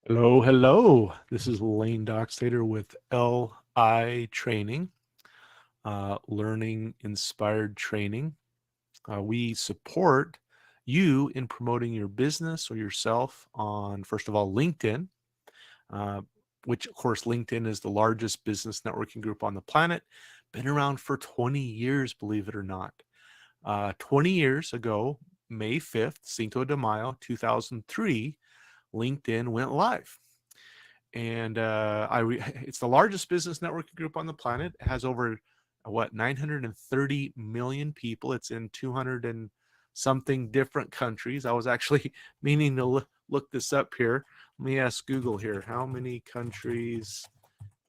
Hello, hello. This is Lane Dockstader with LI Training, Learning Inspired Training. We support you in promoting your business or yourself on, first of all, LinkedIn, uh, which, of course, LinkedIn is the largest business networking group on the planet. Been around for 20 years, believe it or not. 20 years ago, May 5th, Cinco de Mayo, 2003, LinkedIn went live. And it's the largest business networking group on the planet. It has over 930 million people. It's in 200 and something different countries. I was actually meaning to look this up here. Let me ask Google here. How many countries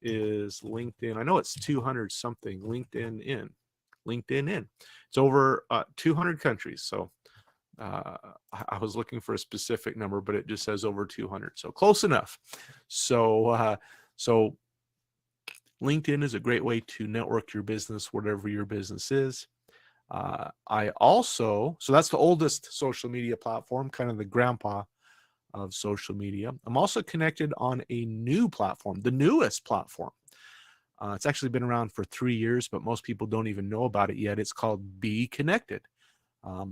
is LinkedIn? I know it's 200 something. LinkedIn in. It's over 200 countries. So uh, I was looking for a specific number, but it just says over 200. So close enough. So LinkedIn is a great way to network your business, whatever your business is. So that's the oldest social media platform, kind of the grandpa of social media. I'm also connected on a new platform, the newest platform. It's actually been around for 3 years, but most people don't even know about it yet. It's called Be Connected.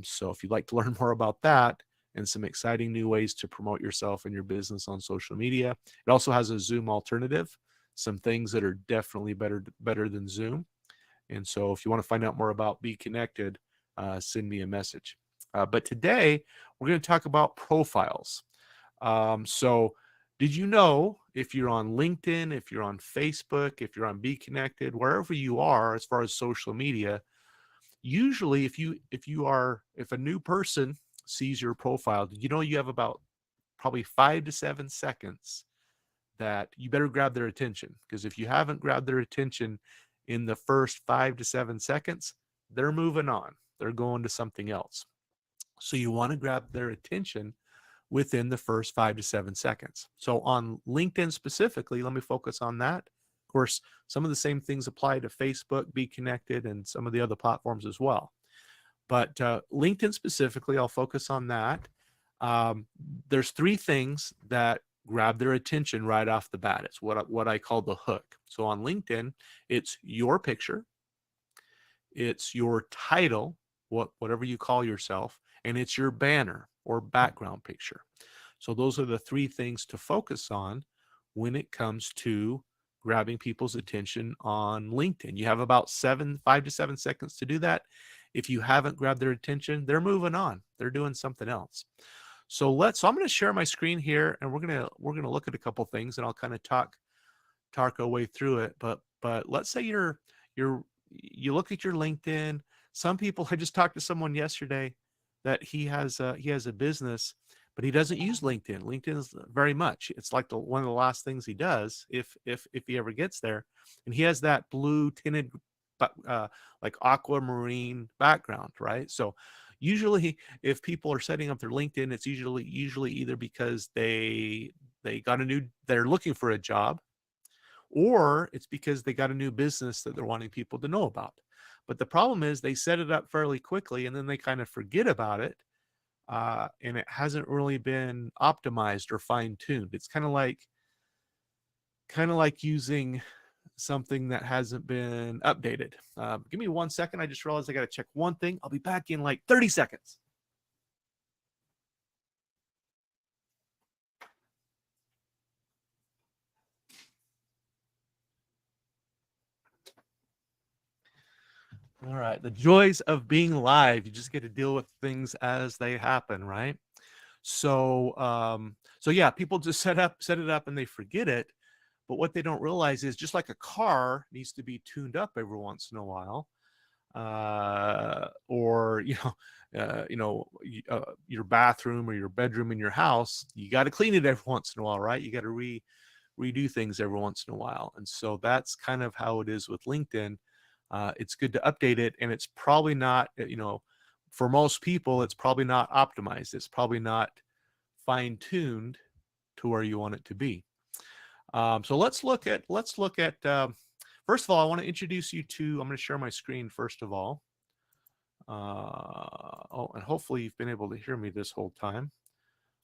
So if you'd like to learn more about that and some exciting new ways to promote yourself and your business on social media, it also has a Zoom alternative, some things that are definitely better than Zoom. And so if you want to find out more about Be Connected, send me a message. But today we're going to talk about profiles. So did you know, if you're on LinkedIn, if you're on Facebook, if you're on Be Connected, wherever you are as far as social media, usually if a new person sees your profile, you know, you have about probably 5 to 7 seconds that you better grab their attention, because if you haven't grabbed their attention in the first 5 to 7 seconds, they're moving on, they're going to something else. So you want to grab their attention within the first 5 to 7 seconds. So on LinkedIn specifically, let me focus on that. Of course, some of the same things apply to Facebook, Be Connected, and some of the other platforms as well. But LinkedIn specifically, I'll focus on that. There's three things that grab their attention right off the bat. It's what I call the hook. So on LinkedIn, it's your picture, it's your title, whatever you call yourself, and it's your banner or background picture. So those are the three things to focus on when it comes to grabbing people's attention on LinkedIn. You have about 5 to 7 seconds to do that. If you haven't grabbed their attention, they're moving on. They're doing something else. So I'm going to share my screen here, and we're going to look at a couple things, and I'll kind of talk our way through it. But let's say you look at your LinkedIn. Some people, I just talked to someone yesterday that he has a business, but he doesn't use LinkedIn. LinkedIn is very much, it's like one of the last things he does if he ever gets there. And he has that blue tinted, like aquamarine background, right? So usually if people are setting up their LinkedIn, it's usually either because they're looking for a job, or it's because they got a new business that they're wanting people to know about. But the problem is they set it up fairly quickly and then they kind of forget about it, and it hasn't really been optimized or fine-tuned. It's kind of like using something that hasn't been updated. Give me 1 second. I just realized I got to check one thing. I'll be back in like 30 seconds. All right, the joys of being live. You just get to deal with things as they happen, right? So yeah, people just set it up and they forget it. But what they don't realize is, just like a car needs to be tuned up every once in a while, or your bathroom or your bedroom in your house, you got to clean it every once in a while, right? You got to redo things every once in a while. And so that's kind of how it is with LinkedIn. It's good to update it, and it's probably not, for most people, it's probably not optimized. It's probably not fine-tuned to where you want it to be. So let's look at first of all, I want to introduce you to, I'm going to share my screen first of all. And hopefully you've been able to hear me this whole time.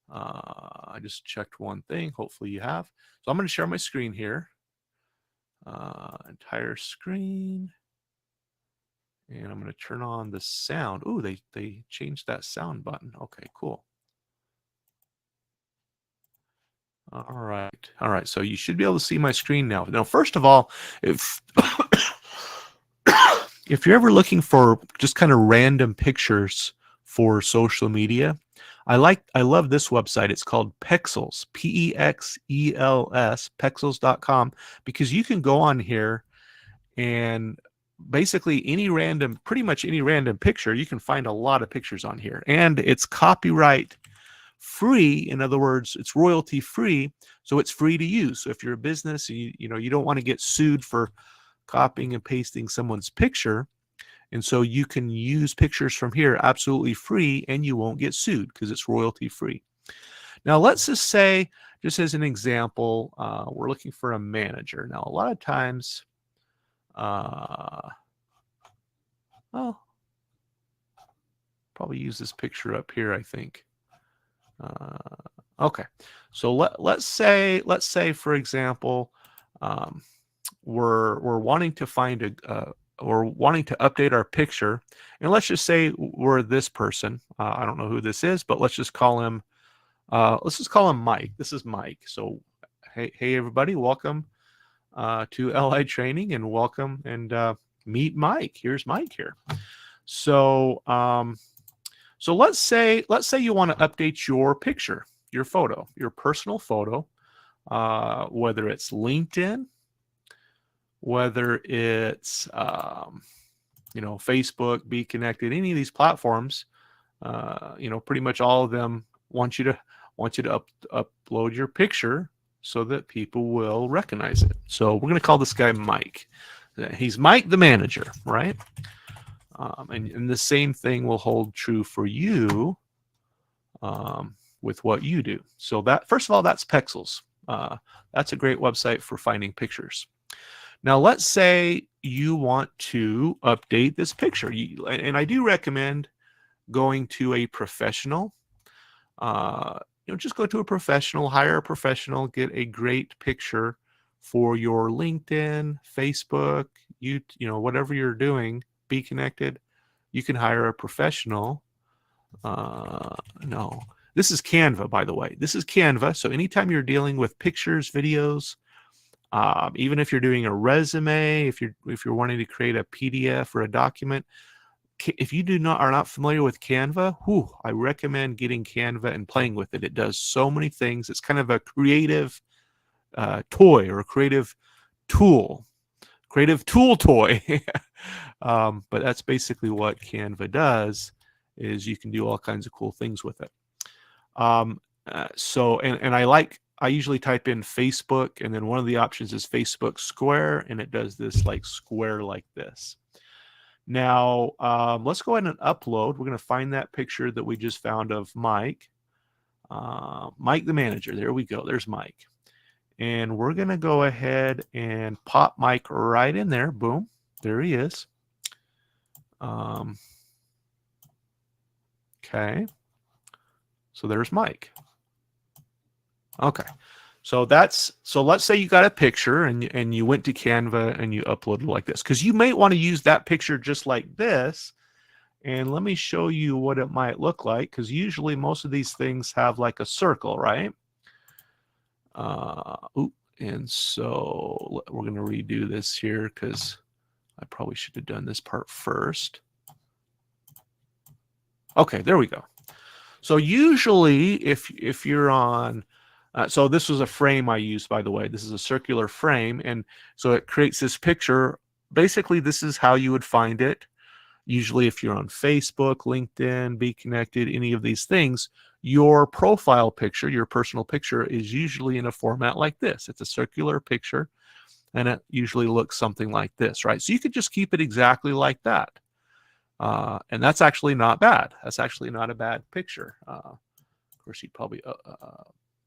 I just checked one thing. Hopefully you have. So I'm going to share my screen here. Entire screen. And I'm going to turn on the sound. Ooh, they changed that sound button. Okay, cool. All right. All right. So you should be able to see my screen now. Now, first of all, if if you're ever looking for just kind of random pictures for social media, I love this website. It's called Pexels, P-E-X-E-L-S, Pexels.com, because you can go on here and basically pretty much any random picture, you can find a lot of pictures on here. And it's copyright free. In other words, it's royalty free, so it's free to use. So if you're a business, you know, you don't want to get sued for copying and pasting someone's picture, and so you can use pictures from here absolutely free and you won't get sued because it's royalty free. Now let's just say, just as an example, we're looking for a manager. Now a lot of times, well, probably use this picture up here, I think. Okay, so let's say for example, we're wanting to find we're wanting to update our picture, and let's just say we're this person. I don't know who this is, but let's just call him Mike. This is Mike. So hey everybody, welcome to LI Training, and welcome and meet Mike. Here's Mike here. So so let's say you want to update your picture, your photo, your personal photo, whether it's LinkedIn, whether it's you know, Facebook, Be Connected, any of these platforms. You know, pretty much all of them want you to upload your picture so that people will recognize it. So we're going to call this guy Mike. He's Mike the manager, right? And the same thing will hold true for you with what you do. So that, first of all, that's Pexels. That's a great website for finding pictures. Now, let's say you want to update this picture. And I do recommend going to a professional. You know, just go to a professional, hire a professional, get a great picture for your LinkedIn, Facebook, you know, whatever you're doing, Be Connected. You can hire a professional. No, this is Canva, by the way. This is Canva. So anytime you're dealing with pictures, videos, even if you're doing a resume, if you're wanting to create a PDF or a document, if you are not familiar with Canva, I recommend getting Canva and playing with it. It does so many things. It's kind of a creative toy, or a creative tool toy. But that's basically what Canva does, is you can do all kinds of cool things with it. So I usually type in Facebook, and then one of the options is Facebook Square, and it does this like square like this. Now, let's go ahead and upload. We're going to find that picture that we just found of Mike. Mike the manager. There we go. There's Mike. And we're going to go ahead and pop Mike right in there. Boom. There he is. Okay. So there's Mike. Okay. So let's say you got a picture and you went to Canva and you uploaded like this, because you may want to use that picture just like this. And let me show you what it might look like, because usually most of these things have like a circle, right? And so we're going to redo this here, because I probably should have done this part first. Okay, there we go. So usually if you're on, so this was a frame I used, by the way. This is a circular frame, and so it creates this picture. Basically, this is how you would find it. Usually if you're on Facebook, LinkedIn, Be Connected, any of these things, your profile picture, your personal picture, is usually in a format like this. It's a circular picture, and it usually looks something like this, right? So you could just keep it exactly like that. And that's actually not bad. That's actually not a bad picture. Of course, you'd probably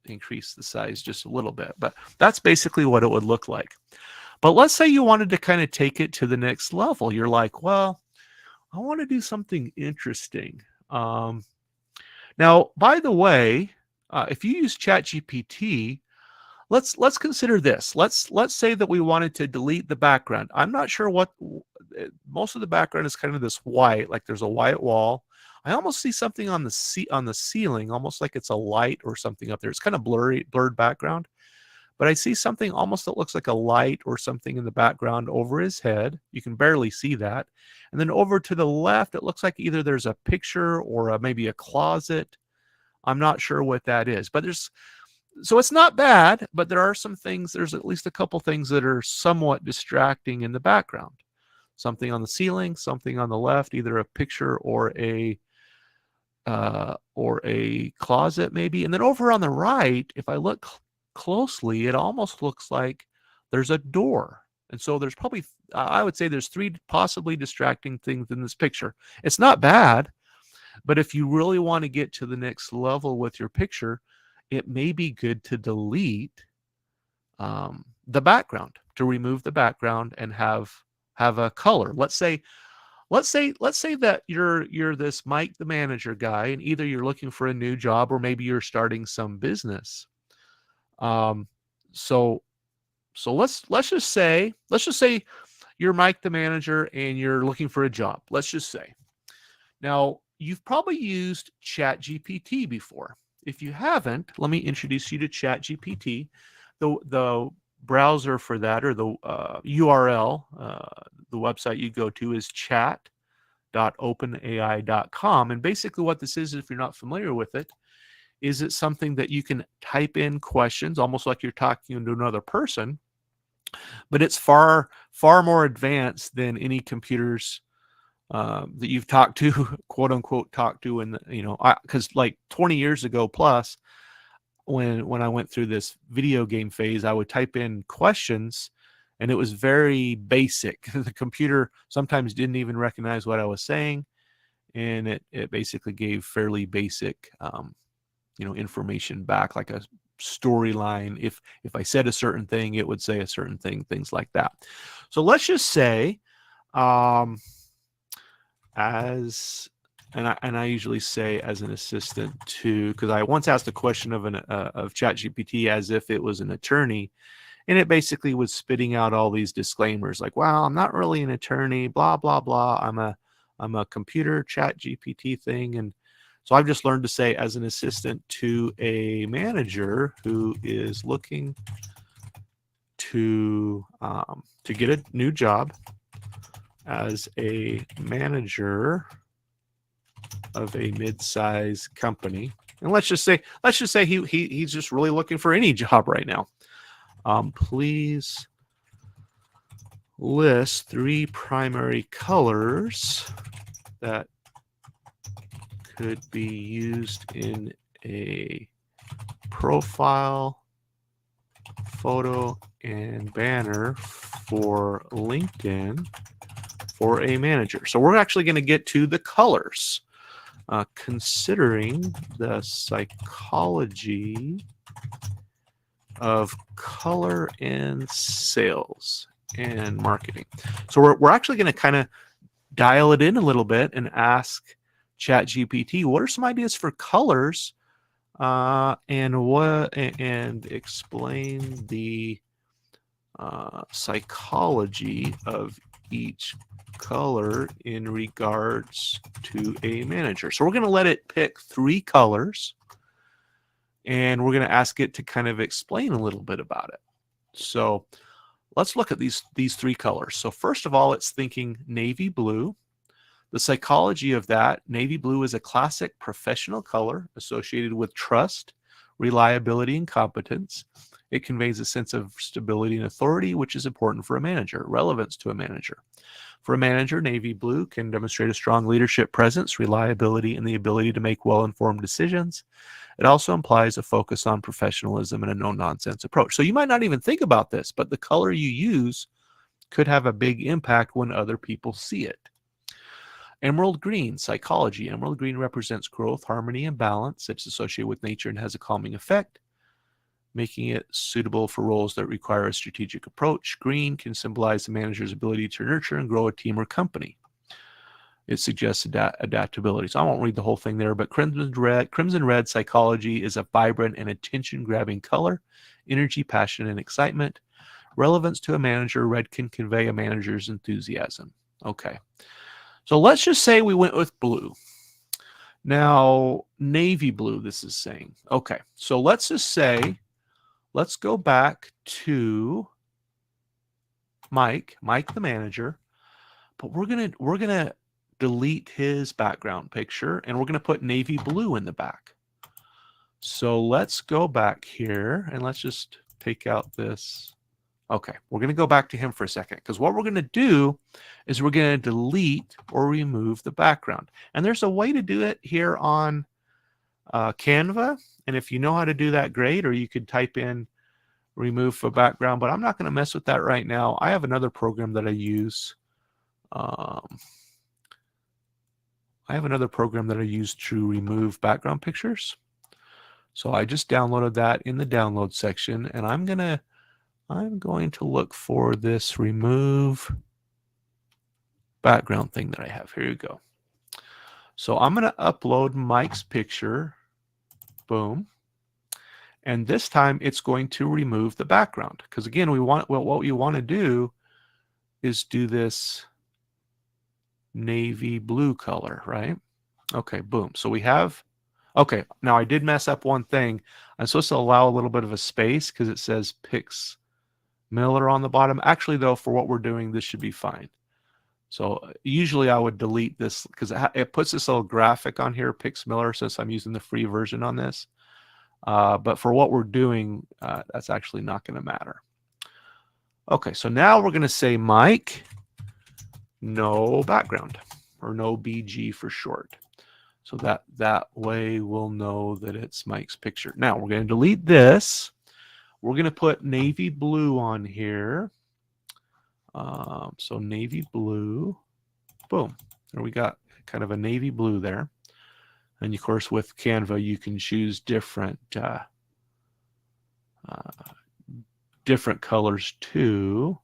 increase the size just a little bit, but that's basically what it would look like. But let's say you wanted to kind of take it to the next level. You're like, well, I want to do something interesting. Now, by the way, If you use ChatGPT, let's consider this. Let's say that we wanted to delete the background. I'm not sure what most of the background is kind of this white, like there's a white wall. I almost see something on the ceiling, almost like it's a light or something up there. It's kind of blurred background, but I see something almost that looks like a light or something in the background over his head. You can barely see that. And then over to the left, it looks like either there's a picture or maybe a closet. I'm not sure what that is, but so it's not bad, but there are some things, there's at least a couple things that are somewhat distracting in the background. Something on the ceiling, something on the left, either a picture or a closet maybe. And then over on the right, if I look closely, it almost looks like there's a door. And so there's probably, I would say there's 3 possibly distracting things in this picture. It's not bad, but if you really want to get to the next level with your picture, it may be good to delete the background, to remove the background and have a color. Let's say that you're this Mike the manager guy, and either you're looking for a new job or maybe you're starting some business. So let's just say you're Mike the manager and you're looking for a job. Let's just say. Now, you've probably used ChatGPT before. If you haven't, let me introduce you to ChatGPT. The browser for that, or the URL, the website you go to is chat.openai.com. And basically what this is, if you're not familiar with it, is it's something that you can type in questions, almost like you're talking to another person, but it's far more advanced than any computers that you've talked to, quote unquote, talked to. And, because like 20 years ago plus, when I went through this video game phase, I would type in questions and it was very basic. The computer sometimes didn't even recognize what I was saying. And it basically gave fairly basic, information back, like a storyline. If I said a certain thing, it would say a certain thing, things like that. So let's just say, and I usually say as an assistant to, because I once asked a question of ChatGPT as if it was an attorney, and it basically was spitting out all these disclaimers like, "Well, I'm not really an attorney, blah blah blah. I'm a computer ChatGPT thing." And so I've just learned to say as an assistant to a manager who is looking to get a new job as a manager of a mid-size company, and let's just say he's just really looking for any job right now. Please list 3 primary colors that could be used in a profile, photo, and banner for LinkedIn for a manager. So we're actually going to get to the colors. Considering the psychology of color and sales and marketing. So we're actually going to kind of dial it in a little bit and ask ChatGPT, what are some ideas for colors, and explain the psychology of each color in regards to a manager. So we're going to let it pick 3 colors, and we're going to ask it to kind of explain a little bit about it. So let's look at these 3 colors. So first of all, it's thinking navy blue. The psychology of that, navy blue is a classic professional color associated with trust, reliability, and competence. It conveys a sense of stability and authority, which is important for a manager, relevance to a manager. For a manager, navy blue can demonstrate a strong leadership presence, reliability, and the ability to make well-informed decisions. It also implies a focus on professionalism and a no-nonsense approach. So you might not even think about this, but the color you use could have a big impact when other people see it. Emerald green, psychology. Emerald green represents growth, harmony, and balance. It's associated with nature and has a calming effect, making it suitable for roles that require a strategic approach. Green can symbolize the manager's ability to nurture and grow a team or company. it suggests adaptability. So I won't read the whole thing there, but crimson red psychology is a vibrant and attention-grabbing color, energy, passion, and excitement. Relevance to a manager, red can convey a manager's enthusiasm. Okay, so let's just say we went with blue. Now, navy blue, this is saying. Okay, so let's just say, let's go back to Mike the manager, but we're gonna delete his background picture and we're gonna put navy blue in the back. So let's go back here and let's just take out this. Okay, we're gonna go back to him for a second, because what we're gonna do is we're gonna delete or remove the background. And there's a way to do it here on Canva, and if you know how to do that, great, or you could type in remove for background, but I'm not going to mess with that right now. I have another program that I use. I have another program that I use to remove background pictures. So I just downloaded that in the download section, and I'm going to look for this remove background thing that I have. Here you go. So I'm going to upload Mike's picture. Boom. And this time it's going to remove the background, because again, what you want to do is do this navy blue color, right? Okay, boom. So we have, okay, now I did mess up one thing. I'm supposed to allow a little bit of a space because it says Pix Miller on the bottom. Actually, though, for what we're doing, this should be fine. So usually I would delete this because it puts this little graphic on here, Pix Miller, since I'm using the free version on this. But for what we're doing, that's actually not going to matter. Okay, so now we're going to say Mike, no background, or no BG for short. So that way we'll know that it's Mike's picture. Now we're going to delete this. We're going to put navy blue on here. So navy blue, boom. There we got kind of a navy blue there. And of course, with Canva, you can choose different colors too.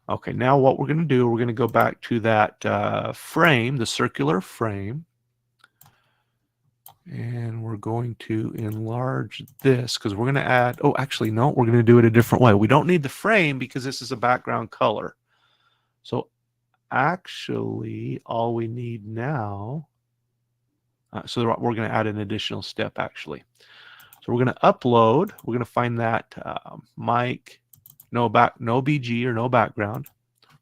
Okay, now what we're going to do, we're going to go back to that frame, the circular frame. And we're going to enlarge this because we're going to add, oh, actually, no, we're going to do it a different way. We don't need the frame because this is a background color. So actually, all we need now, so we're going to add an additional step, actually. So we're going to upload. We're going to find that Mike, no BG or no background.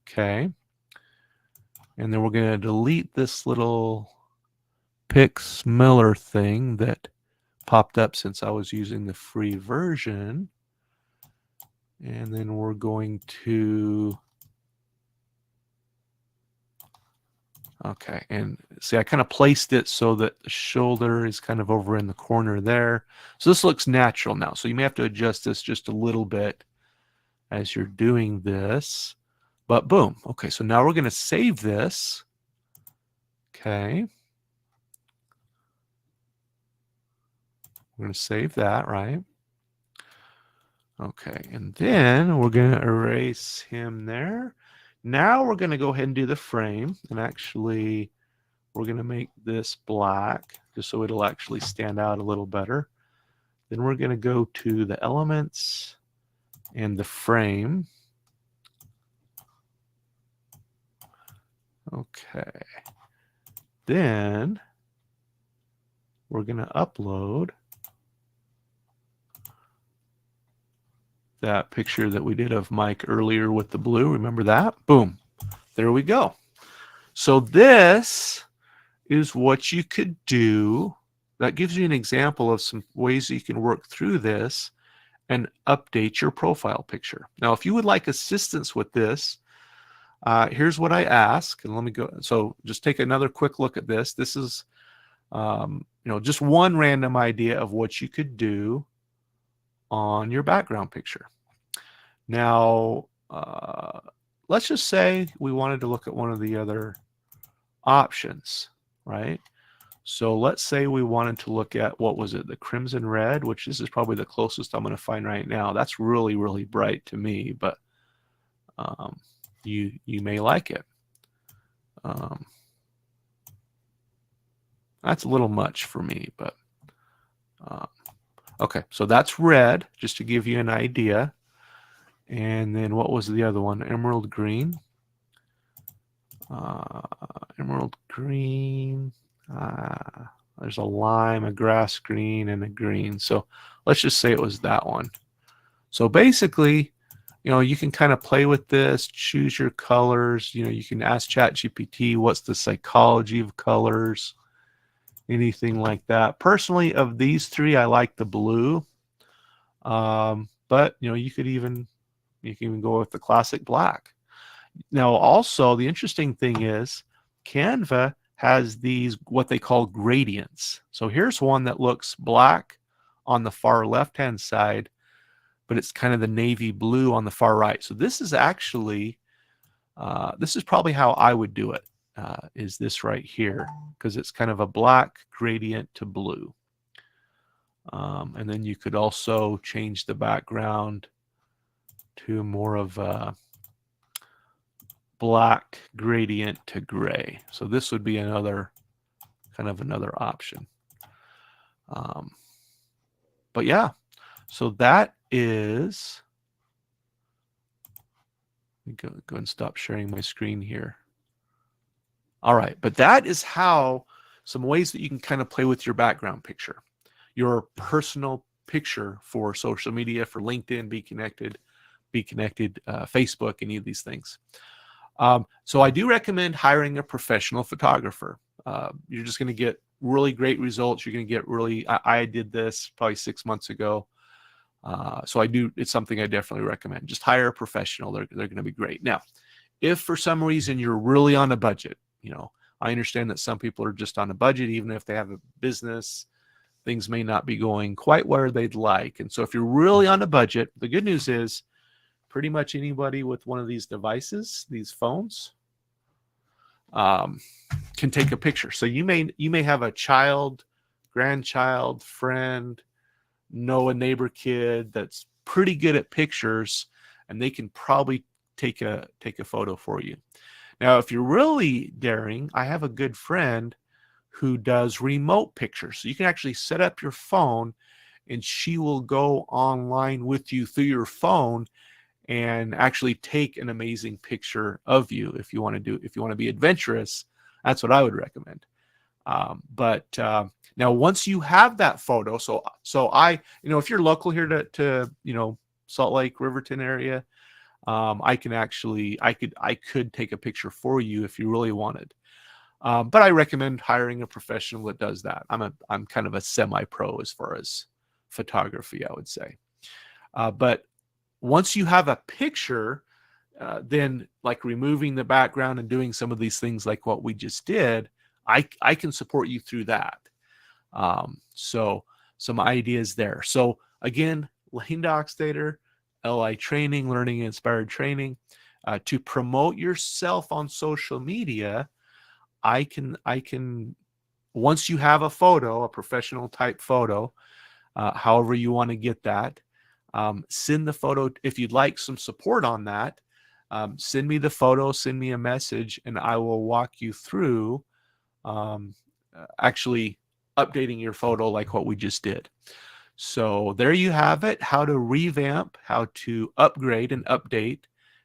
Okay. And then we're going to delete this little Pix Miller thing that popped up since I was using the free version. And then we're going to, okay, and see, I kind of placed it so that the shoulder is kind of over in the corner there. So this looks natural now. So you may have to adjust this just a little bit as you're doing this. But boom. Okay, so now we're going to save this. Okay. We're going to save that, right? Okay, and then we're going to erase him there. Now we're going to go ahead and do the frame, and actually we're going to make this black just so it'll actually stand out a little better. Then we're going to go to the elements and the frame. Okay. Then we're going to upload that picture that we did of Mike earlier with the blue. Remember that? Boom. There we go. So this is what you could do. That gives you an example of some ways you can work through this and update your profile picture. Now, if you would like assistance with this, here's what I ask. And let me go. So just take another quick look at this. This is, just one random idea of what you could do on your background picture. Now, let's just say we wanted to look at one of the other options, right? So let's say we wanted to look at, what was it, the crimson red, which this is probably the closest I'm going to find right now. That's really, really bright to me, but you may like it. That's a little much for me, but okay, so that's red, just to give you an idea. And then what was the other one? Emerald green. Emerald green. There's a lime, a grass green, and a green. So let's just say it was that one. So basically, you can kind of play with this, choose your colors. You can ask ChatGPT, what's the psychology of colors, anything like that. Personally, of these three, I like the blue. But you can even go with the classic black. Now, also, the interesting thing is Canva has these what they call gradients. So here's one that looks black on the far left-hand side, but it's kind of the navy blue on the far right. So this is actually, this is probably how I would do it, is this right here, because it's kind of a black gradient to blue. And then you could also change the background to more of a black gradient to gray. So this would be another option. But yeah, so that is, let me go and stop sharing my screen here. All right, but that is how, some ways that you can kind of play with your background picture, your personal picture for social media, for LinkedIn, Be Connected, Facebook, any of these things. So I do recommend hiring a professional photographer. You're just going to get really great results. You're going to get really, I did this probably 6 months ago. So it's something I definitely recommend. Just hire a professional. They're going to be great. Now, if for some reason you're really on a budget, I understand that some people are just on a budget, even if they have a business, things may not be going quite where they'd like. And so if you're really on a budget, the good news is pretty much anybody with one of these devices, these phones, can take a picture. So you may have a child, grandchild, friend, know a neighbor kid that's pretty good at pictures, and they can probably take a photo for you. Now, if you're really daring, I have a good friend who does remote pictures. So you can actually set up your phone, and she will go online with you through your phone and actually take an amazing picture of you. If you want to be adventurous, that's what I would recommend. But now once you have that photo, so I, if you're local here to Salt Lake, Riverton area, I could take a picture for you if you really wanted. But I recommend hiring a professional that does that. I'm kind of a semi-pro as far as photography, I would say. But once you have a picture, then like removing the background and doing some of these things like what we just did, I can support you through that. So some ideas there. So again, Lane Dockstader, LI Training, Learning Inspired Training. To promote yourself on social media, I can once you have a photo, a professional type photo, however you want to get that, send the photo. If you'd like some support on that, send me the photo, send me a message, and I will walk you through actually updating your photo like what we just did. So there you have it, how to revamp, how to upgrade and update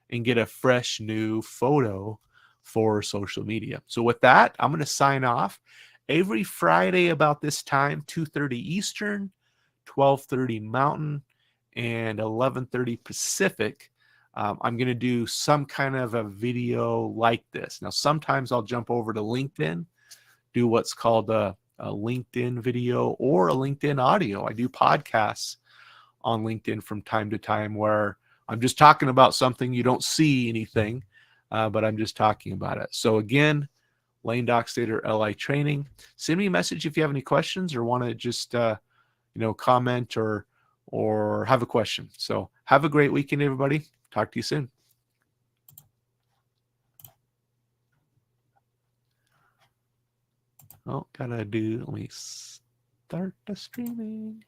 and get a fresh new photo for social media. So with that, I'm going to sign off. Every Friday about this time, 2:30 Eastern, 12:30 Mountain, and 11:30 Pacific, I'm going to do some kind of a video like this. Now, sometimes I'll jump over to LinkedIn, do what's called a LinkedIn video or a LinkedIn audio. I do podcasts on LinkedIn from time to time where I'm just talking about something. You don't see anything, but I'm just talking about it. So again, Lane Dockstader, LI Training. Send me a message if you have any questions or want to just comment or have a question. So have a great weekend, everybody. Talk to you soon. Oh, let me start the streaming.